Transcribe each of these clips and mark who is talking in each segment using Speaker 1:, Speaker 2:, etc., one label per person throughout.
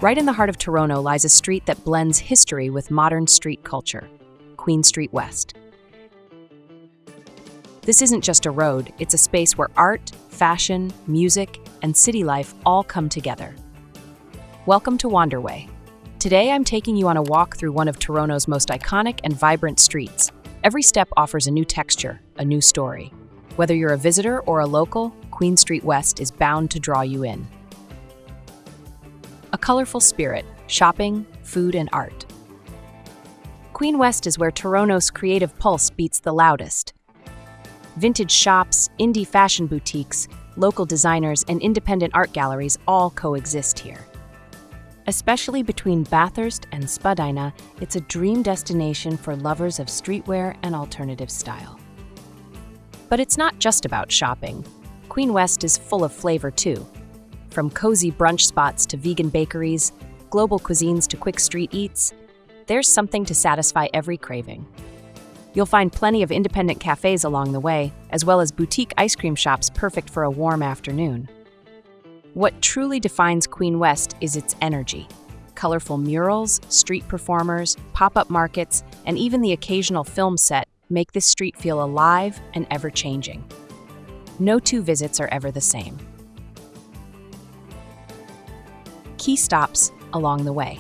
Speaker 1: Right in the heart of Toronto lies a street that blends history with modern street culture, Queen Street West. This isn't just a road, it's a space where art, fashion, music, and city life all come together. Welcome to Wanderway. Today I'm taking you on a walk through one of Toronto's most iconic and vibrant streets. Every step offers a new texture, a new story. Whether you're a visitor or a local, Queen Street West is bound to draw you in. A colorful spirit, shopping, food, and art. Queen West is where Toronto's creative pulse beats the loudest. Vintage shops, indie fashion boutiques, local designers, and independent art galleries all coexist here. Especially between Bathurst and Spadina, it's a dream destination for lovers of streetwear and alternative style. But it's not just about shopping. Queen West is full of flavor too. From cozy brunch spots to vegan bakeries, global cuisines to quick street eats, there's something to satisfy every craving. You'll find plenty of independent cafes along the way, as well as boutique ice cream shops perfect for a warm afternoon. What truly defines Queen West is its energy. Colorful murals, street performers, pop-up markets, and even the occasional film set make this street feel alive and ever-changing. No two visits are ever the same. Key stops along the way.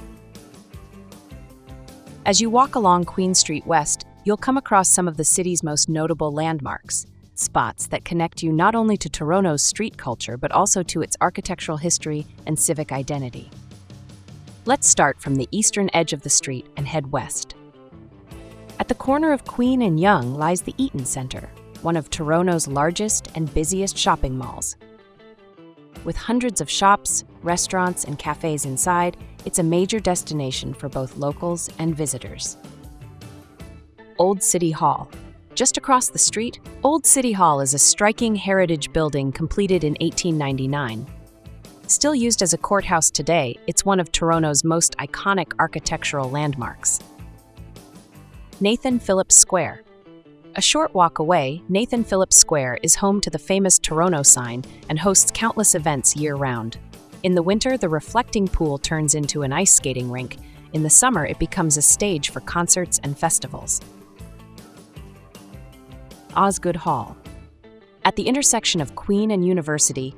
Speaker 1: As you walk along Queen Street West, you'll come across some of the city's most notable landmarks, spots that connect you not only to Toronto's street culture but also to its architectural history and civic identity. Let's start from the eastern edge of the street and head west. At the corner of Queen and Yonge lies the Eaton Centre, one of Toronto's largest and busiest shopping malls. With hundreds of shops, restaurants, and cafes inside, it's a major destination for both locals and visitors. Old City Hall. Just across the street, Old City Hall is a striking heritage building completed in 1899. Still used as a courthouse today, it's one of Toronto's most iconic architectural landmarks. Phillips Square. A short walk away, Phillips Square is home to the famous Toronto sign and hosts countless events year-round. In the winter, the reflecting pool turns into an ice skating rink. In the summer, it becomes a stage for concerts and festivals. Osgoode Hall. At the intersection of Queen and University,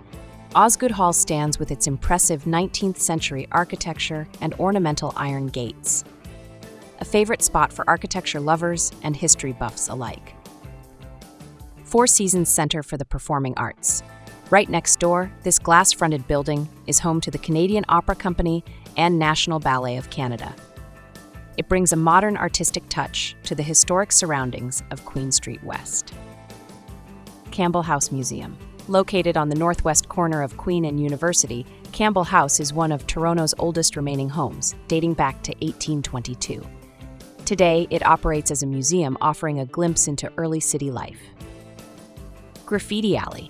Speaker 1: Osgoode Hall stands with its impressive 19th century architecture and ornamental iron gates. A favorite spot for architecture lovers and history buffs alike. Four Seasons Centre for the Performing Arts. Right next door, this glass-fronted building is home to the Canadian Opera Company and National Ballet of Canada. It brings a modern artistic touch to the historic surroundings of Queen Street West. Campbell House Museum. Located on the northwest corner of Queen and University, Campbell House is one of Toronto's oldest remaining homes, dating back to 1822. Today, it operates as a museum offering a glimpse into early city life. Graffiti Alley.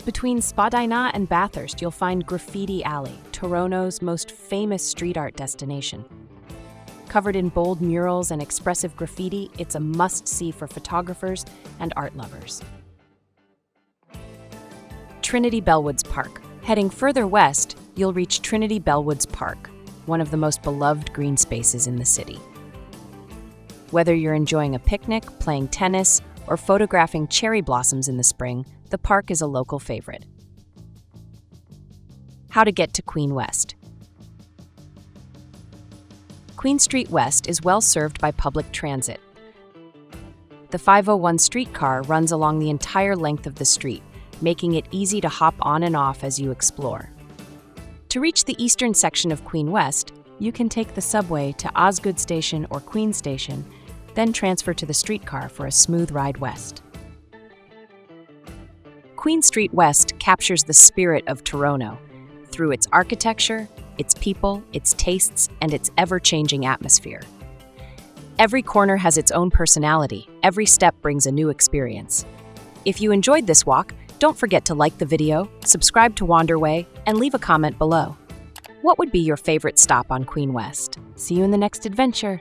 Speaker 1: Between Spadina and Bathurst, you'll find Graffiti Alley, Toronto's most famous street art destination. Covered in bold murals and expressive graffiti, it's a must-see for photographers and art lovers. Trinity Bellwoods Park. Heading further west, you'll reach Trinity Bellwoods Park, one of the most beloved green spaces in the city. Whether you're enjoying a picnic, playing tennis, or photographing cherry blossoms in the spring, the park is a local favorite. How to get to Queen West. Queen Street West is well served by public transit. The 501 streetcar runs along the entire length of the street, making it easy to hop on and off as you explore. To reach the eastern section of Queen West, you can take the subway to Osgoode Station or Queen Station, then transfer to the streetcar for a smooth ride west. Queen Street West captures the spirit of Toronto through its architecture, its people, its tastes, and its ever-changing atmosphere. Every corner has its own personality. Every step brings a new experience. If you enjoyed this walk, don't forget to like the video, subscribe to Wanderway, and leave a comment below. What would be your favorite stop on Queen West? See you in the next adventure.